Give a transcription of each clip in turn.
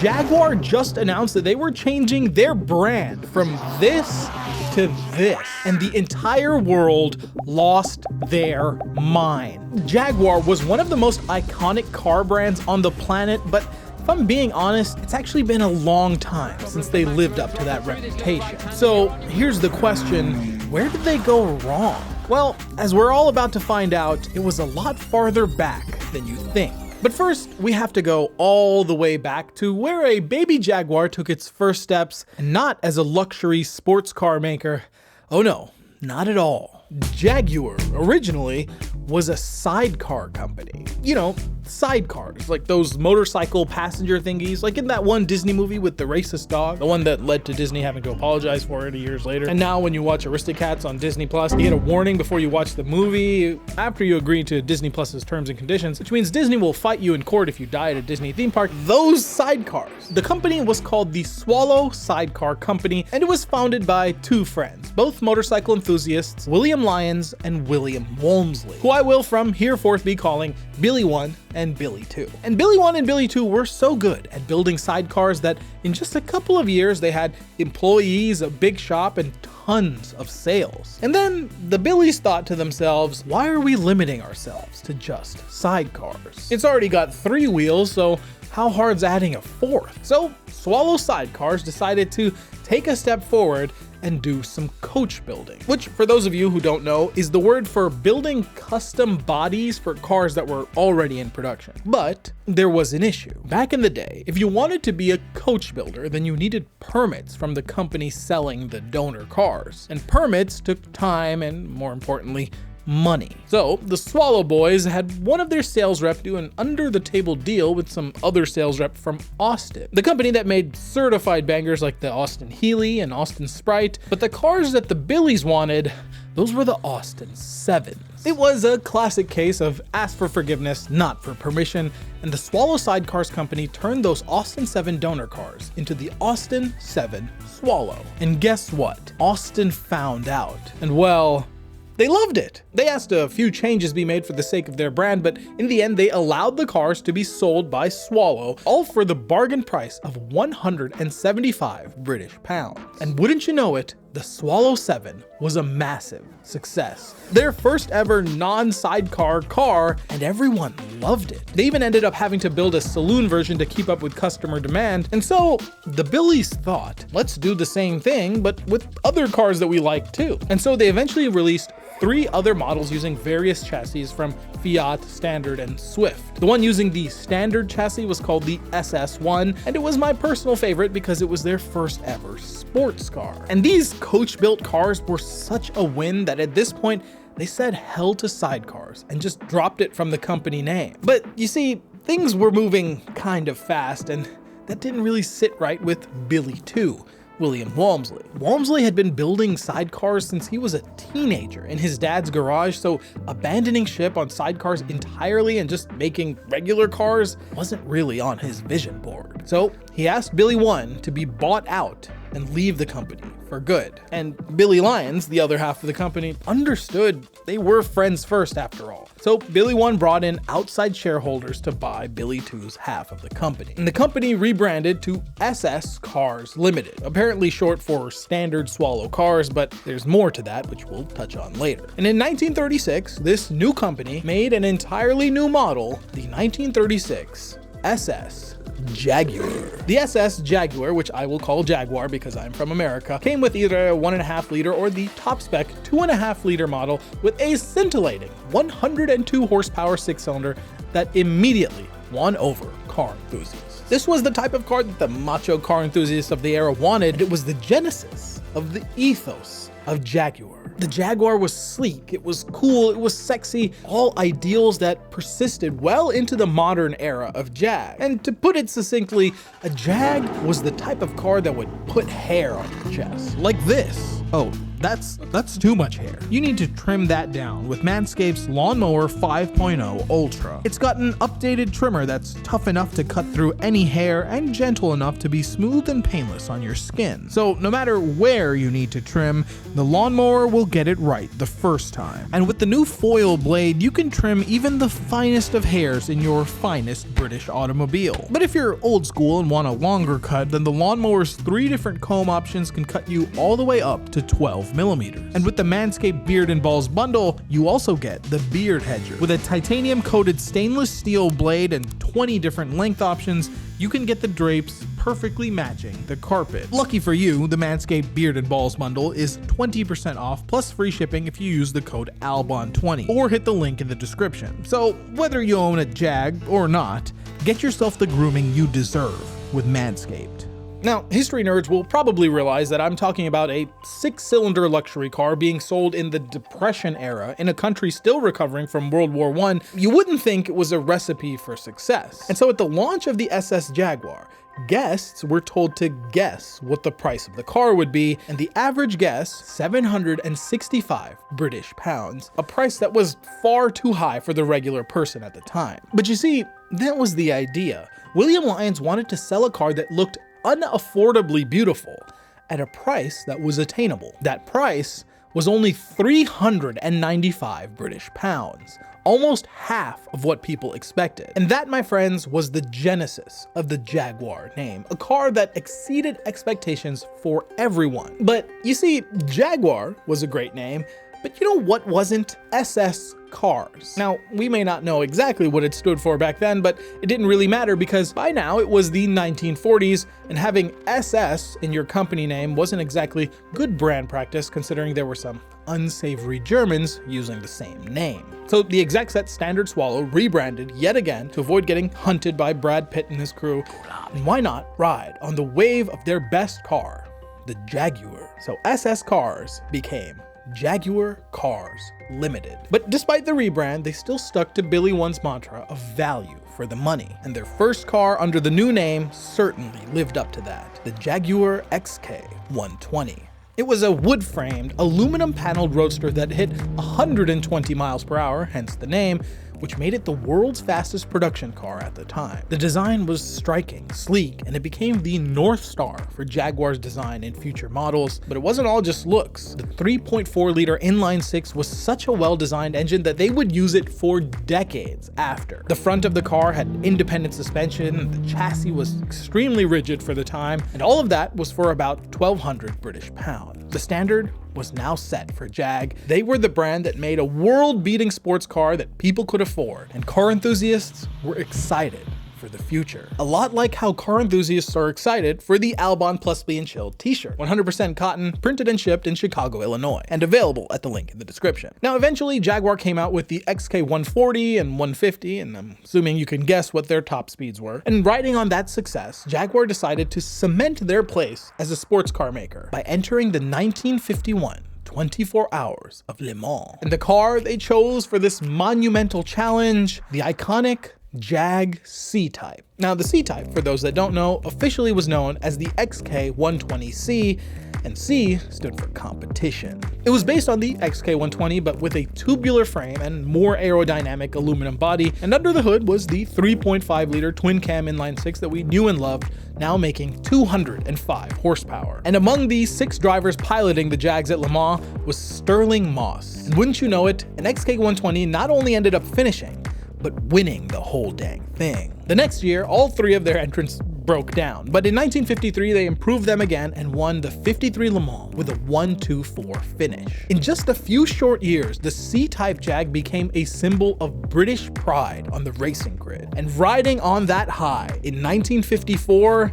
Jaguar just announced that they were changing their brand from this to this, and the entire world lost their mind. Jaguar was one of the most iconic car brands on the planet, but if I'm being honest, it's actually been a long time since they lived up to that reputation. So here's the question, where did they go wrong? Well, as we're all about to find out, it was a lot farther back than you think. But first, we have to go all the way back to where a baby Jaguar took its first steps, and not as a luxury sports car maker. Oh no, not at all. Jaguar originally was a sidecar company. You know, sidecars, like those motorcycle passenger thingies, like in that one Disney movie with the racist dog, the one that led to Disney having to apologize for it years later. And now when you watch Aristocats on Disney Plus, you get a warning before you watch the movie after you agree to Disney Plus's terms and conditions, which means Disney will fight you in court if you die at a Disney theme park. Those sidecars. The company was called the Swallow Sidecar Company, and it was founded by two friends, both motorcycle enthusiasts, William Lyons and William Walmsley, who I will from hereforth be calling Billy 1 and Billy 2. And Billy 1 and Billy 2 were so good at building sidecars that in just a couple of years they had employees, a big shop, and tons of sales. And then the Billies thought to themselves, why are we limiting ourselves to just sidecars? It's already got 3 wheels, so how hard's adding a 4th? So Swallow Sidecars decided to take a step forward and do some coach building, which for those of you who don't know is the word for building custom bodies for cars that were already in production. But there was an issue. Back in the day, if you wanted to be a coach builder, then you needed permits from the company selling the donor cars. And permits took time and, more importantly, money. So the Swallow boys had one of their sales rep do an under-the-table deal with some other sales rep from Austin, the company that made certified bangers like the Austin Healey and Austin Sprite. But the cars that the Billies wanted, those were the Austin 7s. It was a classic case of ask for forgiveness, not for permission, and the Swallow Sidecars company turned those Austin 7 donor cars into the Austin 7 Swallow. And guess what? Austin found out. And well, they loved it. They asked a few changes be made for the sake of their brand, but in the end, they allowed the cars to be sold by Swallow, all for the bargain price of 175 British pounds. And wouldn't you know it, the Swallow 7 was a massive success. Their first ever non-sidecar car, and everyone loved it. They even ended up having to build a saloon version to keep up with customer demand. And so the Billies thought, let's do the same thing, but with other cars that we like too. And so they eventually released 3 other models using various chassis from Fiat, Standard, and Swift. The one using the Standard chassis was called the SS1, and it was my personal favorite because it was their first ever sports car. And these coach-built cars were such a win that at this point, they said hell to sidecars and just dropped it from the company name. But you see, things were moving kind of fast, and that didn't really sit right with Billy 2. William Walmsley. Walmsley had been building sidecars since he was a teenager in his dad's garage, so abandoning ship on sidecars entirely and just making regular cars wasn't really on his vision board. So he asked Billy 1 to be bought out and leave the company for good. And Billy Lyons, the other half of the company, understood they were friends first after all. So Billy 1 brought in outside shareholders to buy Billy 2's half of the company. And the company rebranded to SS Cars Limited, apparently short for Standard Swallow Cars, but there's more to that, which we'll touch on later. And in 1936, this new company made an entirely new model, the 1936 SS Jaguar. The SS Jaguar, which I will call Jaguar because I'm from America, came with either a 1.5 liter or the top spec 2.5 liter model with a scintillating 102 horsepower 6-cylinder that immediately won over car enthusiasts. This was the type of car that the macho car enthusiasts of the era wanted. It was the genesis of the ethos of Jaguar. The Jaguar was sleek, it was cool, it was sexy, all ideals that persisted well into the modern era of Jag. And to put it succinctly, a Jag was the type of car that would put hair on your chest, like this. Oh, That's too much hair. You need to trim that down with Manscaped's Lawnmower 5.0 Ultra. It's got an updated trimmer that's tough enough to cut through any hair and gentle enough to be smooth and painless on your skin. So no matter where you need to trim, the lawnmower will get it right the first time. And with the new foil blade, you can trim even the finest of hairs in your finest British automobile. But if you're old school and want a longer cut, then the lawnmower's 3 different comb options can cut you all the way up to 12 millimeters. And with the Manscaped Beard and Balls bundle, you also get the Beard Hedger. With a titanium-coated stainless steel blade and 20 different length options, you can get the drapes perfectly matching the carpet. Lucky for you, the Manscaped Beard and Balls bundle is 20% off plus free shipping if you use the code ALBON20 or hit the link in the description. So whether you own a Jag or not, get yourself the grooming you deserve with Manscaped. Now, history nerds will probably realize that I'm talking about a 6-cylinder luxury car being sold in the Depression era in a country still recovering from World War I. You wouldn't think it was a recipe for success. And so at the launch of the SS Jaguar, guests were told to guess what the price of the car would be, and the average guess, 765 British pounds, a price that was far too high for the regular person at the time. But you see, that was the idea. William Lyons wanted to sell a car that looked unaffordably beautiful at a price that was attainable. That price was only 395 British pounds, almost half of what people expected. And that, my friends, was the genesis of the Jaguar name, a car that exceeded expectations for everyone. But you see, Jaguar was a great name, but you know what wasn't? SS Cars. Now, we may not know exactly what it stood for back then, but it didn't really matter because by now it was the 1940s, and having SS in your company name wasn't exactly good brand practice considering there were some unsavory Germans using the same name. So the execs at Standard Swallow rebranded yet again to avoid getting hunted by Brad Pitt and his crew. And why not ride on the wave of their best car, the Jaguar? So SS Cars became Jaguar Cars Limited. But despite the rebrand, they still stuck to Billy One's mantra of value for the money, and their first car under the new name certainly lived up to that, the Jaguar XK 120. It was a wood-framed, aluminum-paneled roadster that hit 120 miles per hour, hence the name, which made it the world's fastest production car at the time. The design was striking, sleek, and it became the North Star for Jaguar's design in future models. But it wasn't all just looks. The 3.4-liter inline-6 was such a well-designed engine that they would use it for decades after. The front of the car had independent suspension, the chassis was extremely rigid for the time, and all of that was for about 1,200 British pounds. The standard was now set for Jag. They were the brand that made a world-beating sports car that people could afford, and car enthusiasts were excited for the future. A lot like how car enthusiasts are excited for the Albon Plus Be and Chilled t-shirt, 100% cotton, printed and shipped in Chicago, Illinois, and available at the link in the description. Now, eventually, Jaguar came out with the XK 140 and 150, and I'm assuming you can guess what their top speeds were. And riding on that success, Jaguar decided to cement their place as a sports car maker by entering the 1951 24 Hours of Le Mans. And the car they chose for this monumental challenge, the iconic Jag C-Type. Now, the C-Type, for those that don't know, officially was known as the XK 120C, and C stood for competition. It was based on the XK 120, but with a tubular frame and more aerodynamic aluminum body, and under the hood was the 3.5-liter twin-cam inline-6 that we knew and loved, now making 205 horsepower. And among the 6 drivers piloting the Jags at Le Mans was Sterling Moss. And wouldn't you know it, an XK 120 not only ended up finishing, but winning the whole dang thing. The next year, all 3 of their entrants broke down, but in 1953 they improved them again and won the 53 Le Mans with a 1-2-4 finish. In just a few short years, the C-Type Jag became a symbol of British pride on the racing grid. And riding on that high, in 1954,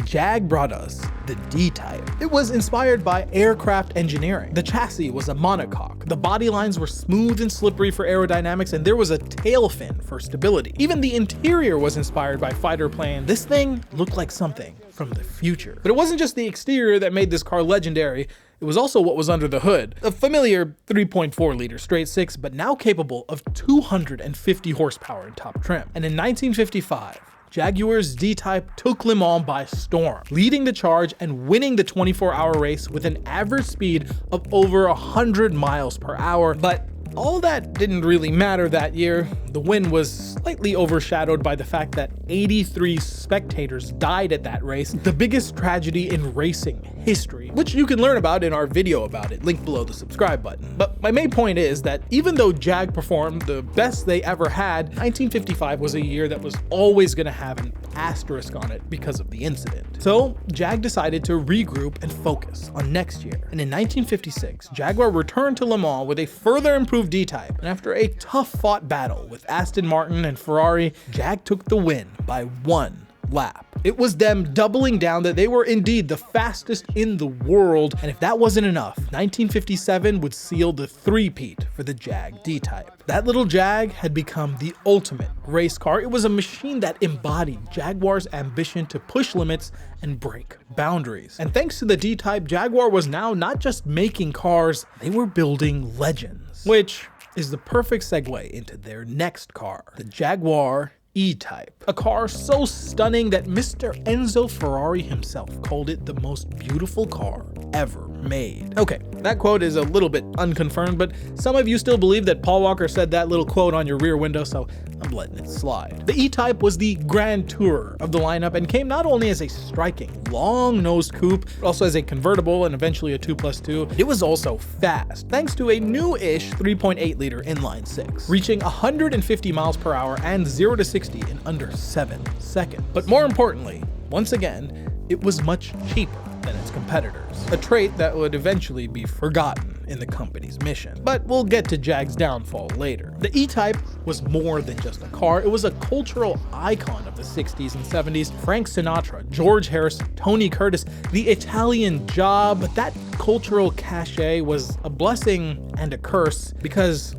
Jag brought us the D-Type. It was inspired by aircraft engineering. The chassis was a monocoque, the body lines were smooth and slippery for aerodynamics, and there was a tail fin for stability. Even the interior was inspired by fighter plane. This thing looked like something from the future. But it wasn't just the exterior that made this car legendary, it was also what was under the hood. A familiar 3.4-liter straight 6, but now capable of 250 horsepower in top trim. And in 1955, Jaguar's D-Type took Le Mans by storm, leading the charge and winning the 24-hour race with an average speed of over 100 miles per hour. But all that didn't really matter that year. The win was slightly overshadowed by the fact that 83 spectators died at that race, the biggest tragedy in racing history, which you can learn about in our video about it, link below the subscribe button. But my main point is that even though Jag performed the best they ever had, 1955 was a year that was always going to have an asterisk on it because of the incident. So Jag decided to regroup and focus on next year. And in 1956, Jaguar returned to Le Mans with a further improved D-Type, and after a tough-fought battle with Aston Martin and Ferrari, Jag took the win by 1 lap. It was them doubling down that they were indeed the fastest in the world, and if that wasn't enough, 1957 would seal the three-peat for the Jag D-Type. That little Jag had become the ultimate race car. It was a machine that embodied Jaguar's ambition to push limits and break boundaries. And thanks to the D-Type, Jaguar was now not just making cars, they were building legends. Which is the perfect segue into their next car, the Jaguar E-Type, a car so stunning that Mr. Enzo Ferrari himself called it the most beautiful car ever made. Okay, that quote is a little bit unconfirmed, but some of you still believe that Paul Walker said that little quote on your rear window, so I'm letting it slide. The E-Type was the grand tour of the lineup and came not only as a striking, long-nosed coupe, but also as a convertible and eventually a 2+2. It was also fast, thanks to a new-ish 3.8-liter inline six, reaching 150 miles per hour and 0 to 60 in under 7 seconds. But more importantly, once again, it was much cheaper than its competitors, a trait that would eventually be forgotten in the company's mission. But we'll get to Jag's downfall later. The E-Type was more than just a car, it was a cultural icon of the 60s and 70s. Frank Sinatra, George Harrison, Tony Curtis, the Italian Job. But that cultural cachet was a blessing and a curse because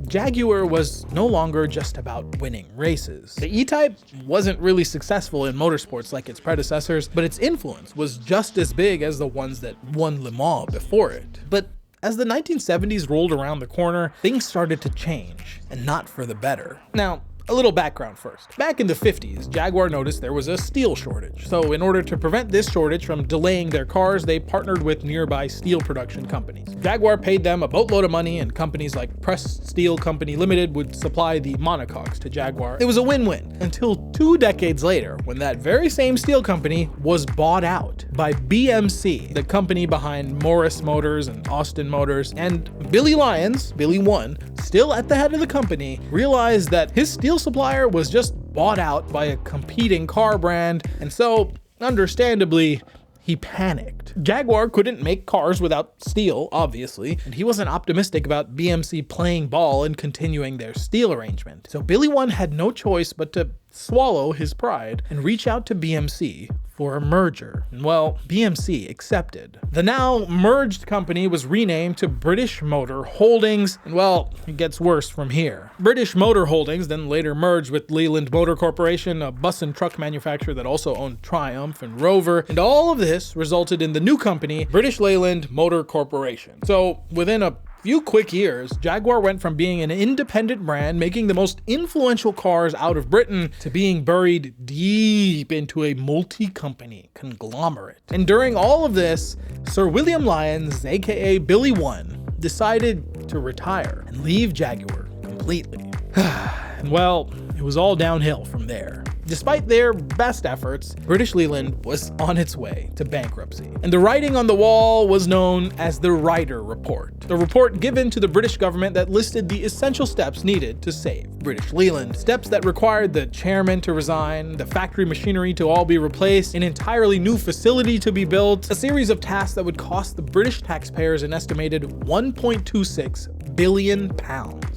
Jaguar was no longer just about winning races. The E-Type wasn't really successful in motorsports like its predecessors, but its influence was just as big as the ones that won Le Mans before it. But as the 1970s rolled around the corner, things started to change, and not for the better. Now, a little background first. Back in the 50s, Jaguar noticed there was a steel shortage. So in order to prevent this shortage from delaying their cars, they partnered with nearby steel production companies. Jaguar paid them a boatload of money, and companies like Press Steel Company Limited would supply the monocoques to Jaguar. It was a win-win until 2 decades later, when that very same steel company was bought out by BMC, the company behind Morris Motors and Austin Motors, and Billy Lyons, Billy One, still at the head of the company, realized that his steel supplier was just bought out by a competing car brand, and so, understandably, he panicked. Jaguar couldn't make cars without steel, obviously, and he wasn't optimistic about BMC playing ball and continuing their steel arrangement. So Billy One had no choice but to swallow his pride and reach out to BMC for a merger. And well, BMC accepted. The now merged company was renamed to British Motor Holdings, and well, it gets worse from here. British Motor Holdings then later merged with Leyland Motor Corporation, a bus and truck manufacturer that also owned Triumph and Rover, and all of this resulted in the new company, British Leyland Motor Corporation. So within a few quick years, Jaguar went from being an independent brand making the most influential cars out of Britain to being buried deep into a multi-company conglomerate. And during all of this, Sir William Lyons, aka Billy One, decided to retire and leave Jaguar completely. And well, it was all downhill from there. Despite their best efforts, British Leyland was on its way to bankruptcy. And the writing on the wall was known as the Ryder Report, the report given to the British government that listed the essential steps needed to save British Leyland. Steps that required the chairman to resign, the factory machinery to all be replaced, an entirely new facility to be built, a series of tasks that would cost the British taxpayers an estimated £1.26 billion.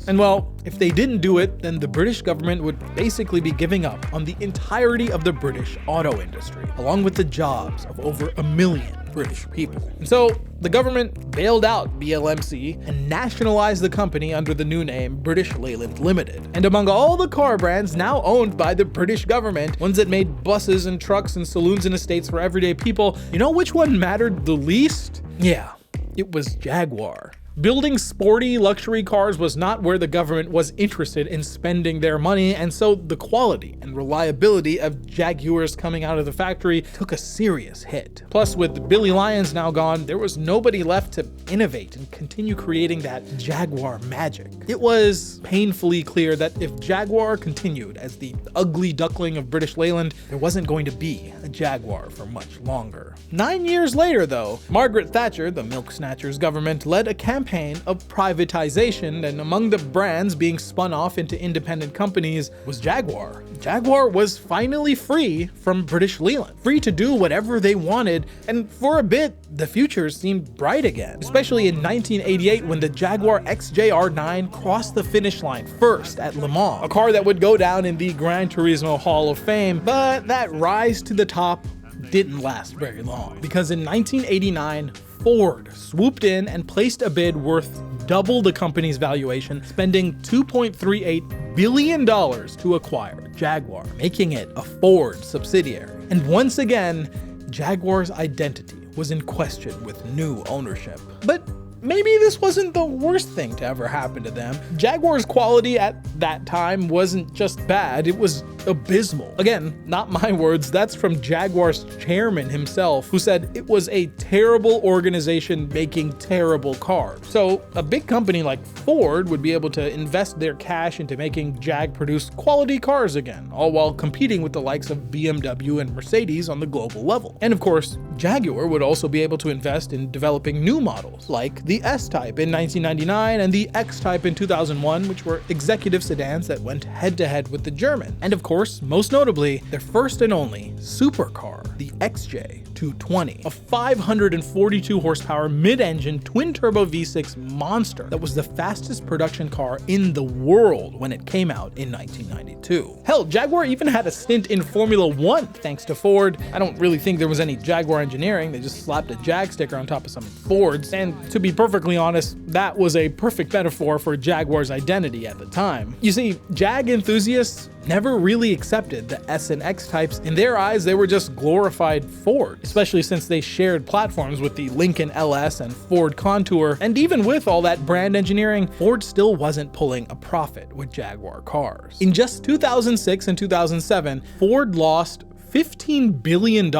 And well, if they didn't do it, then the British government would basically be giving up on the entirety of the British auto industry, along with the jobs of over 1 million British people. And so the government bailed out BLMC and nationalized the company under the new name British Leyland Limited. And among all the car brands now owned by the British government, ones that made buses and trucks and saloons and estates for everyday people, you know which one mattered the least? Yeah, it was Jaguar. Building sporty luxury cars was not where the government was interested in spending their money, and so the quality and reliability of Jaguars coming out of the factory took a serious hit. Plus, with Billy Lyons now gone, there was nobody left to innovate and continue creating that Jaguar magic. It was painfully clear that if Jaguar continued as the ugly duckling of British Leyland, there wasn't going to be a Jaguar for much longer. 9 years later, though, Margaret Thatcher, the milk snatcher's government, led a campaign of privatization, and among the brands being spun off into independent companies was Jaguar. Jaguar was finally free from British Leyland, free to do whatever they wanted, and for a bit, the future seemed bright again, especially in 1988 when the Jaguar XJR9 crossed the finish line first at Le Mans, a car that would go down in the Gran Turismo Hall of Fame, but that rise to the top didn't last very long, because in 1989, Ford swooped in and placed a bid worth double the company's valuation, spending $2.38 billion to acquire Jaguar, making it a Ford subsidiary. And once again, Jaguar's identity was in question with new ownership. But maybe this wasn't the worst thing to ever happen to them. Jaguar's quality at that time wasn't just bad, it was abysmal. Again, not my words, that's from Jaguar's chairman himself, who said it was a terrible organization making terrible cars. So a big company like Ford would be able to invest their cash into making Jag produce quality cars again, all while competing with the likes of BMW and Mercedes on the global level. And of course, Jaguar would also be able to invest in developing new models, like the S-Type in 1999 and the X-Type in 2001, which were executive sedans that went head-to-head with the German. And of course, most notably, their first and only supercar, the XJ220, a 542 horsepower mid-engine twin-turbo V6 monster that was the fastest production car in the world when it came out in 1992. Hell, Jaguar even had a stint in Formula One thanks to Ford. I don't really think there was any Jaguar engineering, they just slapped a Jag sticker on top of some Fords, and to be perfectly honest, that was a perfect metaphor for Jaguar's identity at the time. You see, Jag enthusiasts never really accepted the S and X types. In their eyes, they were just glorified Ford, especially since they shared platforms with the Lincoln LS and Ford Contour. And even with all that brand engineering, Ford still wasn't pulling a profit with Jaguar cars. In just 2006 and 2007, Ford lost $15 billion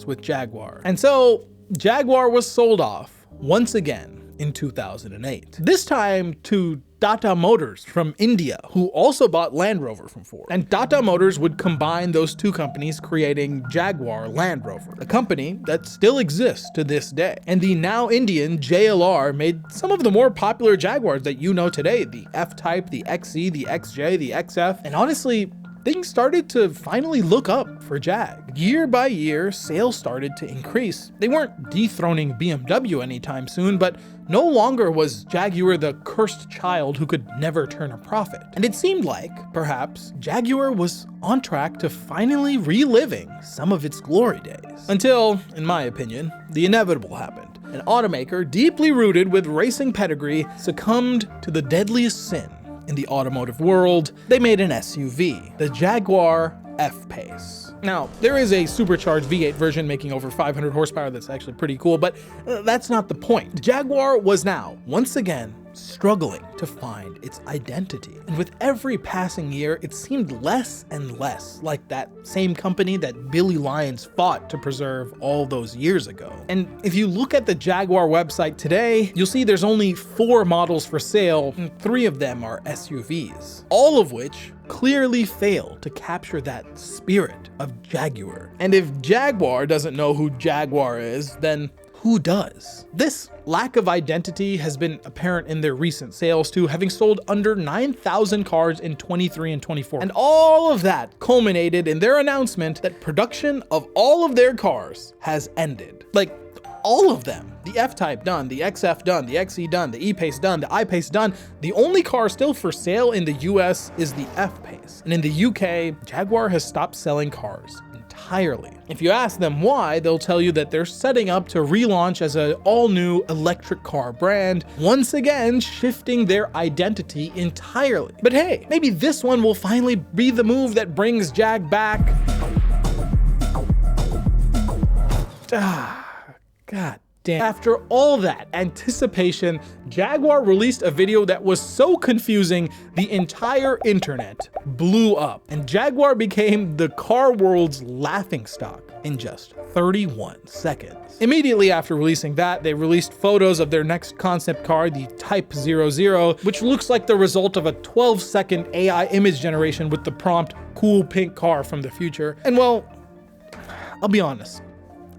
with Jaguar. And so Jaguar was sold off once again in 2008. This time to Tata Motors from India, who also bought Land Rover from Ford. And Tata Motors would combine those two companies, creating Jaguar Land Rover, a company that still exists to this day. And the now Indian JLR made some of the more popular Jaguars that you know today, the F-Type, the XE, the XJ, the XF, and honestly, things started to finally look up for Jag. Year by year, sales started to increase. They weren't dethroning BMW anytime soon, but no longer was Jaguar the cursed child who could never turn a profit. And it seemed like, perhaps, Jaguar was on track to finally reliving some of its glory days. Until, in my opinion, the inevitable happened. An automaker deeply rooted with racing pedigree succumbed to the deadliest sin in the automotive world. They made an SUV, the Jaguar F-Pace. Now, there is a supercharged V8 version making over 500 horsepower that's actually pretty cool, but that's not the point. Jaguar was now, once again, struggling to find its identity. And with every passing year, it seemed less and less like that same company that Billy Lyons fought to preserve all those years ago. And if you look at the Jaguar website today, you'll see there's only 4 models for sale, and 3 of them are SUVs, all of which clearly fail to capture that spirit of Jaguar. And if Jaguar doesn't know who Jaguar is, then who does? This lack of identity has been apparent in their recent sales too, having sold under 9,000 cars in 23 and 24. And all of that culminated in their announcement that production of all of their cars has ended. Like, all of them. The F-Type done, the XF done, the XE done, the E-Pace done, the I-Pace done. The only car still for sale in the US is the F-Pace. And in the UK, Jaguar has stopped selling cars entirely. If you ask them why, they'll tell you that they're setting up to relaunch as an all-new electric car brand, once again shifting their identity entirely. But hey, maybe this one will finally be the move that brings Jag back. God damn. After all that anticipation, Jaguar released a video that was so confusing, the entire internet blew up, and Jaguar became the car world's laughingstock in just 31 seconds. Immediately after releasing that, they released photos of their next concept car, the Type 00, which looks like the result of a 12-second AI image generation with the prompt, "cool pink car from the future." And well, I'll be honest,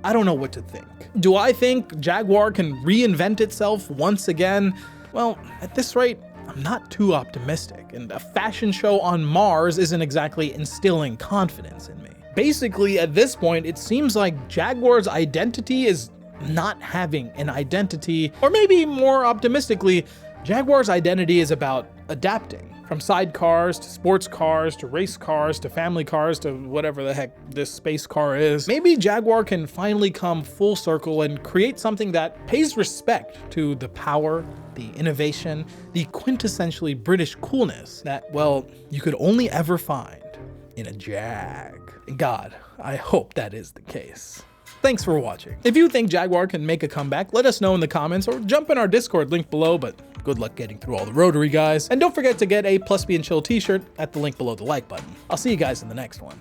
I don't know what to think. Do I think Jaguar can reinvent itself once again? Well, at this rate, I'm not too optimistic, and a fashion show on Mars isn't exactly instilling confidence in me. Basically, at this point, it seems like Jaguar's identity is not having an identity, or maybe more optimistically, Jaguar's identity is about adapting. From sidecars to sports cars to race cars to family cars to whatever the heck this space car is. Maybe Jaguar can finally come full circle and create something that pays respect to the power, the innovation, the quintessentially British coolness that, well, you could only ever find in a Jag. God, I hope that is the case. Thanks for watching. If you think Jaguar can make a comeback, let us know in the comments or jump in our Discord link below, but good luck getting through all the rotary guys. And don't forget to get a Plus B and Chill t-shirt at the link below the like button. I'll see you guys in the next one.